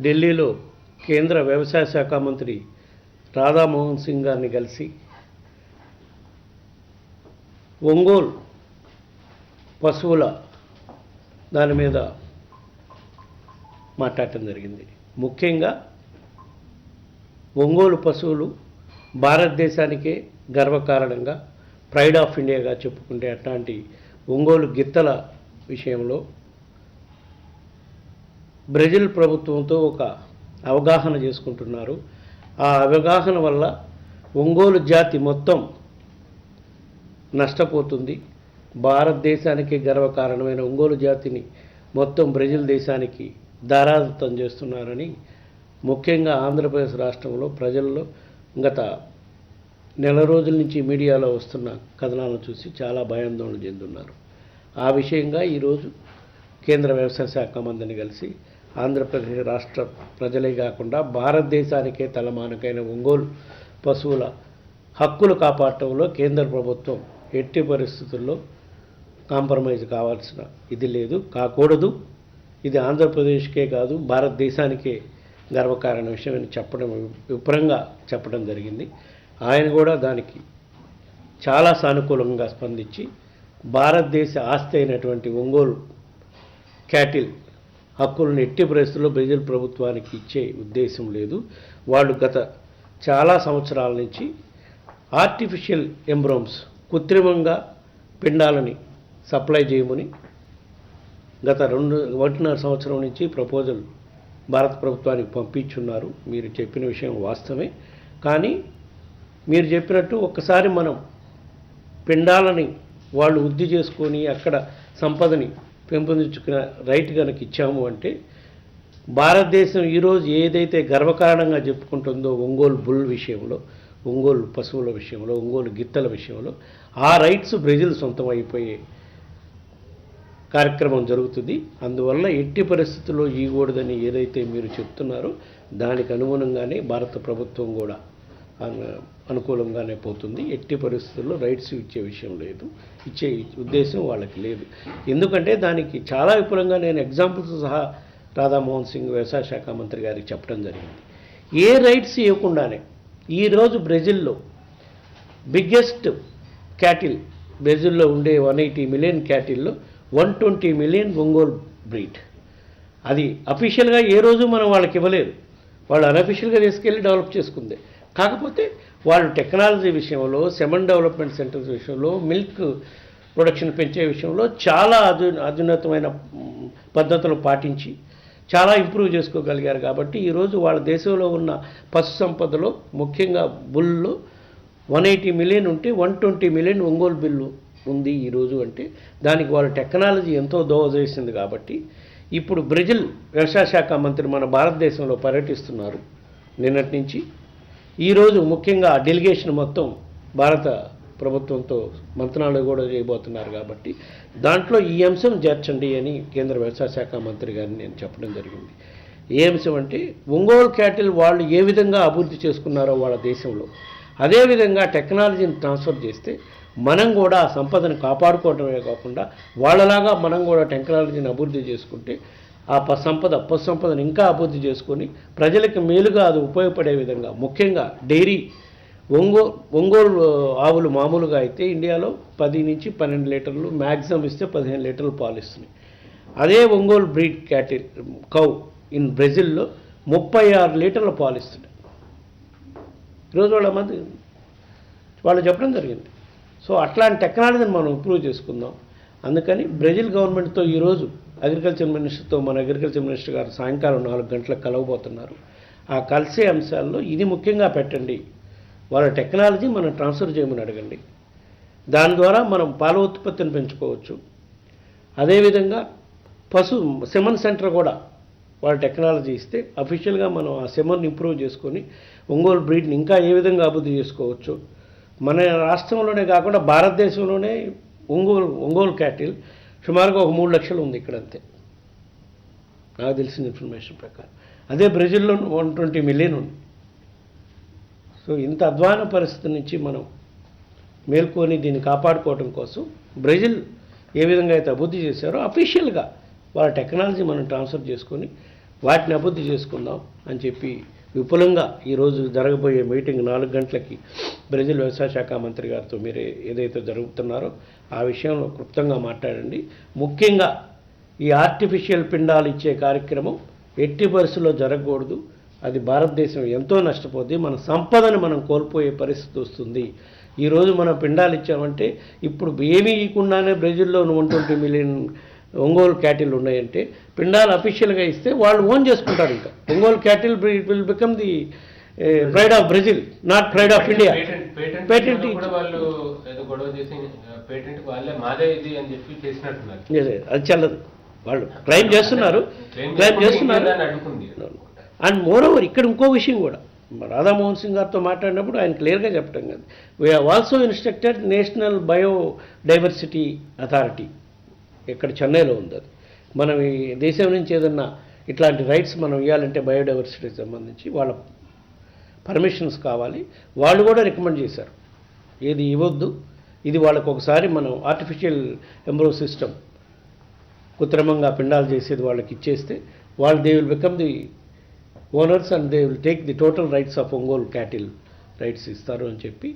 ఢిల్లీలో కేంద్ర వ్యవసాయ శాఖ మంత్రి రాధామోహన్ సింగ్ గారిని కలిసి ఒంగోలు పశువుల దాని మీద మాట్లాడటం జరిగింది. ముఖ్యంగా ఒంగోలు పశువులు భారతదేశానికే గర్వకారణంగా ప్రైడ్ ఆఫ్ ఇండియాగా చెప్పుకుంటే అట్లాంటి ఒంగోలు గిత్తల విషయంలో బ్రెజిల్ ప్రభుత్వంతో ఒక అవగాహన చేసుకుంటున్నారు. ఆ అవగాహన వల్ల ఒంగోలు జాతి మొత్తం నష్టపోతుంది. భారతదేశానికి గర్వకారణమైన ఒంగోలు జాతిని మొత్తం బ్రెజిల్ దేశానికి దారాదత్తం చేస్తున్నారని ముఖ్యంగా ఆంధ్రప్రదేశ్ రాష్ట్రంలో ప్రజల్లో గత నెల రోజుల నుంచి మీడియాలో వస్తున్న కథనాలను చూసి చాలా భయాందోళన చెందున్నారు. ఆ విషయంగా ఈరోజు కేంద్ర వ్యవసాయ శాఖ మంత్రిని కలిసి ఆంధ్రప్రదేశ్ రాష్ట్ర ప్రజలే కాకుండా భారతదేశానికే తలమానికైన ఒంగోలు పశువుల హక్కులు కాపాడటంలో కేంద్ర ప్రభుత్వం ఎట్టి పరిస్థితుల్లో కాంప్రమైజ్ కావాల్సిన ఇది లేదు, కాకూడదు. ఇది ఆంధ్రప్రదేశ్కే కాదు భారతదేశానికే గర్వకారణ విషయం అని విపురంగా చెప్పడం జరిగింది. ఆయన కూడా దానికి చాలా సానుకూలంగా స్పందించి భారతదేశ ఆస్తి అయినటువంటి ఒంగోలు క్యాటిల్ హక్కులను ఎట్టి పరిస్థితుల్లో బ్రెజిల్ ప్రభుత్వానికి ఇచ్చే ఉద్దేశం లేదు. వాళ్ళు గత చాలా సంవత్సరాల నుంచి ఆర్టిఫిషియల్ ఎంబ్రోమ్స్ కృత్రిమంగా పిండాలని సప్లై చేయమని గత 1.5 సంవత్సరం నుంచి ప్రపోజల్ భారత ప్రభుత్వానికి పంపించున్నారు. మీరు చెప్పిన విషయం వాస్తవమే. కానీ మీరు చెప్పినట్టు ఒక్కసారి మనం పిండాలని వాళ్ళు వృద్ధి చేసుకొని అక్కడ సంపదని పెంపొందించుకునే రైట్ కనుక ఇచ్చాము అంటే భారతదేశం ఈరోజు ఏదైతే గర్వకారణంగా చెప్పుకుంటుందో ఒంగోలు బుల్ విషయంలో, ఒంగోలు పశువుల విషయంలో, ఒంగోలు గిత్తల విషయంలో ఆ రైట్స్ బ్రెజిల్ సొంతం అయిపోయే కార్యక్రమం జరుగుతుంది. అందువల్ల ఎట్టి పరిస్థితుల్లో ఇవ్వకూడదని ఏదైతే మీరు చెప్తున్నారో దానికి అనుగుణంగానే భారత ప్రభుత్వం కూడా అనుకూలంగానే పోతుంది. ఎట్టి పరిస్థితుల్లో రైట్స్ ఇచ్చే విషయం లేదు, ఇచ్చే ఉద్దేశం వాళ్ళకి లేదు. ఎందుకంటే దానికి చాలా విపులంగా నేను ఎగ్జాంపుల్స్ సహా రాధామోహన్ సింగ్ వ్యవసాయ శాఖ మంత్రి గారికి చెప్పడం జరిగింది. ఏ రైట్స్ ఇవ్వకుండానే ఈరోజు బ్రెజిల్లో బిగ్గెస్ట్ క్యాటిల్, బ్రెజిల్లో ఉండే 180 మిలియన్ క్యాటిల్లో 120 మిలియన్ ఒంగోలు బ్రీడ్. అది అఫీషియల్గా ఏ రోజు మనం వాళ్ళకి ఇవ్వలేదు, వాళ్ళు అన్అఫీషియల్గా తీసుకెళ్ళి డెవలప్ చేసుకుంది. కాకపోతే వాళ్ళు టెక్నాలజీ విషయంలో, సెమన్ డెవలప్మెంట్ సెంటర్స్ విషయంలో, మిల్క్ ప్రొడక్షన్ పెంచే విషయంలో చాలా అధునాతమైన పద్ధతులు పాటించి చాలా ఇంప్రూవ్ చేసుకోగలిగారు. కాబట్టి ఈరోజు వాళ్ళ దేశంలో ఉన్న పశు సంపదలో ముఖ్యంగా బుల్లో 180 మిలియన్ ఉంటే 120 మిలియన్ ఒంగోలు బిల్లు ఉంది ఈరోజు. అంటే దానికి వాళ్ళ టెక్నాలజీ ఎంతో దోహదం కాబట్టి ఇప్పుడు బ్రెజిల్ వ్యవసాయ శాఖ మంత్రి మన భారతదేశంలో పర్యటిస్తున్నారు నిన్నటి నుంచి. ఈరోజు ముఖ్యంగా డెలిగేషన్ మొత్తం భారత ప్రభుత్వంతో మంత్రాలు కూడా చేయబోతున్నారు. కాబట్టి దాంట్లో ఈ అంశం చేర్చండి అని కేంద్ర వ్యవసాయ శాఖ మంత్రి గారిని నేను చెప్పడం జరిగింది. ఏ అంశం అంటే ఒంగోలు క్యాటిల్ వాళ్ళు ఏ విధంగా అభివృద్ధి చేసుకున్నారో వాళ్ళ దేశంలో అదేవిధంగా టెక్నాలజీని ట్రాన్స్ఫర్ చేస్తే మనం కూడా ఆ సంపదను కాపాడుకోవడమే కాకుండా వాళ్ళలాగా మనం కూడా టెక్నాలజీని అభివృద్ధి చేసుకుంటే ఆ పశు సంపదను ఇంకా అభివృద్ధి చేసుకొని ప్రజలకు మేలుగా అది ఉపయోగపడే విధంగా, ముఖ్యంగా డైరీ ఒంగోలు ఆవులు మామూలుగా అయితే ఇండియాలో 10 నుంచి 12 లీటర్లు, మ్యాక్సిమం ఇస్తే 15 లీటర్లు పాలు ఇస్తున్నాయి. అదే Ongole breed cattle cow in బ్రెజిల్లో 36 లీటర్ల పాలు ఇస్తున్నాయి. ఈరోజు వాళ్ళు చెప్పడం జరిగింది. సో అట్లాంటి టెక్నాలజీని మనం ఇంప్రూవ్ చేసుకుందాం. అందుకని బ్రెజిల్ గవర్నమెంట్తో ఈరోజు అగ్రికల్చర్ మినిస్టర్తో మన అగ్రికల్చర్ మినిస్టర్ గారు సాయంకాలం 4 గంటలకు కలవబోతున్నారు. ఆ కలిసే అంశాల్లో ఇది ముఖ్యంగా పెట్టండి. వాళ్ళ టెక్నాలజీ మనం ట్రాన్స్ఫర్ చేయమని అడగండి. దాని ద్వారా మనం పాల ఉత్పత్తిని పెంచుకోవచ్చు. అదేవిధంగా సెమన్ సెంటర్ కూడా వాళ్ళ టెక్నాలజీ ఇస్తే అఫీషియల్గా మనం ఆ సెమన్ ఇంప్రూవ్ చేసుకొని ఒంగోలు బ్రీడ్ని ఇంకా ఏ విధంగా అభివృద్ధి చేసుకోవచ్చు. మన రాష్ట్రంలోనే కాకుండా భారతదేశంలోనే ఒంగోలు క్యాటిల్ సుమారుగా ఒక 3 లక్షలు ఉంది ఇక్కడంతే, నాకు తెలిసిన ఇన్ఫర్మేషన్ ప్రకారం. అదే బ్రెజిల్లో 120 మిలియన్ ఉంది. సో ఇంత అధ్వాన పరిస్థితి నుంచి మనం మేల్కొని దీన్ని కాపాడుకోవడం కోసం బ్రెజిల్ ఏ విధంగా అయితే అభివృద్ధి చేశారో అఫీషియల్గా వాళ్ళ టెక్నాలజీ మనం ట్రాన్స్ఫర్ చేసుకొని వాటిని అభివృద్ధి చేసుకుందాం అని చెప్పి విపులంగా ఈరోజు జరగబోయే మీటింగ్ 4 గంటలకి బ్రెజిల్ వ్యవసాయ శాఖ మంత్రి గారితో మీరు ఏదైతే జరుగుతున్నారో ఆ విషయంలో క్లుప్తంగా మాట్లాడండి. ముఖ్యంగా ఈ ఆర్టిఫిషియల్ పిండాలు ఇచ్చే కార్యక్రమం ఎట్టి పరిస్థితుల్లో జరగకూడదు. అది భారతదేశం ఎంతో నష్టపోద్ది. మన సంపదను మనం కోల్పోయే పరిస్థితి వస్తుంది. ఈరోజు మనం పిండాలు ఇచ్చామంటే ఇప్పుడు ఏమీ ఇవ్వకుండానే బ్రెజిల్లో 120 మిలియన్ ఒంగోలు క్యాటిల్ ఉన్నాయంటే పిండాలు అఫీషియల్గా ఇస్తే వాళ్ళు ఓన్ చేసుకుంటారు. ఇంకా Ongole cattle will become the pride of Brazil, not pride of India. Patent అది చెల్లదు. వాళ్ళు క్లైమ్ చేస్తున్నారు. అండ్ మోరోవర్ ఇక్కడ ఇంకో విషయం కూడా రాధామోహన్ సింగ్ గారితో మాట్లాడినప్పుడు ఆయన క్లియర్గా చెప్పడం కదా, we have also instructed national biodiversity authority, ఇక్కడ చెన్నైలో ఉంది. అది మనం ఈ దేశం నుంచి ఏదన్నా ఇట్లాంటి రైట్స్ మనం ఇవ్వాలంటే బయోడైవర్సిటీకి సంబంధించి వాళ్ళ పర్మిషన్స్ కావాలి. వాళ్ళు కూడా రికమెండ్ చేశారు ఏది ఇవ్వద్దు, ఇది వాళ్ళకు ఒకసారి మనం ఆర్టిఫిషియల్ ఎంబ్రో సిస్టమ్ కృత్రిమంగా పిండాలు చేసేది వాళ్ళకి ఇచ్చేస్తే వాళ్ళు they will become the owners and they will take the total rights of Ongole cattle rights ఇస్తారు అని చెప్పి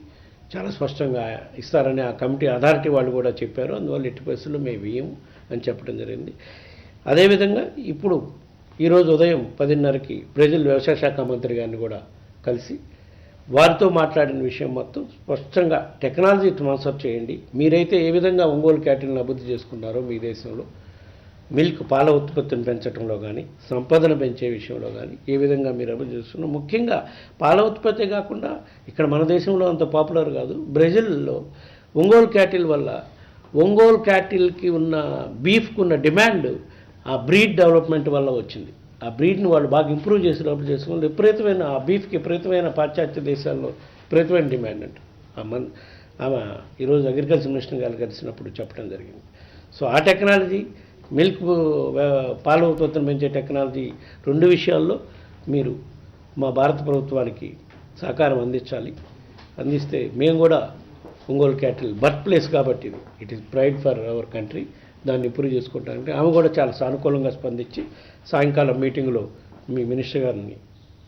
చాలా స్పష్టంగా ఇస్తారని ఆ కమిటీ అథారిటీ వాళ్ళు కూడా చెప్పారు. అందువల్ల ఎట్టి పరిస్థితుల్లో మేము ఇయ్యము అని చెప్పడం జరిగింది. అదేవిధంగా ఇప్పుడు ఈరోజు ఉదయం 10:30కి బ్రెజిల్ వ్యవసాయ శాఖ మంత్రి గారిని కూడా కలిసి వారితో మాట్లాడిన విషయం మొత్తం స్పష్టంగా టెక్నాలజీ ట్రాన్స్ఫర్ చేయండి. మీరైతే ఏ విధంగా ఒంగోలు క్యాటిల్ని అభివృద్ధి చేసుకున్నారో మీ దేశంలో మిల్క్ పాల ఉత్పత్తిని పెంచడంలో కానీ సంపదను పెంచే విషయంలో కానీ ఏ విధంగా మీరు అభివృద్ధి చేస్తున్నారు. ముఖ్యంగా పాల ఉత్పత్తి కాకుండా ఇక్కడ మన దేశంలో అంత పాపులర్ కాదు, బ్రెజిల్లో ఒంగోలు క్యాటిల్ వల్ల ఒంగోలు క్యాటిల్కి ఉన్న బీఫ్కి ఉన్న డిమాండ్ ఆ బ్రీడ్ డెవలప్మెంట్ వల్ల వచ్చింది. ఆ బ్రీడ్ని వాళ్ళు బాగా ఇంప్రూవ్ చేసి డెవలప్ చేసుకోవాలి. విపరీతమైన ఆ బీఫ్కి విపరీతమైన పాశ్చాత్య దేశాల్లో విపరీతమైన డిమాండ్ అంట. ఆమె ఈరోజు అగ్రికల్చర్ మినిస్టర్ గారు కలిసినప్పుడు చెప్పడం జరిగింది. సో ఆ టెక్నాలజీ మిల్క్ పాల ఉత్పత్తిని పెంచే టెక్నాలజీ 2 విషయాల్లో మీరు మా భారత ప్రభుత్వానికి సహకారం అందించాలి. అందిస్తే మేము కూడా ఒంగోలు క్యాటిల్ బర్త్ ప్లేస్ కాబట్టి it is pride for our country, దాన్ని ఇంప్రూవ్ చేసుకుంటానంటే ఆమె కూడా చాలా సానుకూలంగా స్పందించి సాయంకాలం మీటింగ్లో మీ మినిస్టర్ గారిని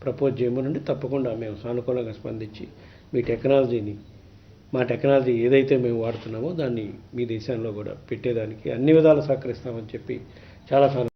ప్రపోజ్ చేయమనండి. తప్పకుండా మేము సానుకూలంగా స్పందించి మీ టెక్నాలజీని మా టెక్నాలజీ ఏదైతే మేము వాడుతున్నామో దాన్ని మీ దేశంలో కూడా పెట్టేదానికి అన్ని విధాలు సహకరిస్తామని చెప్పి చాలా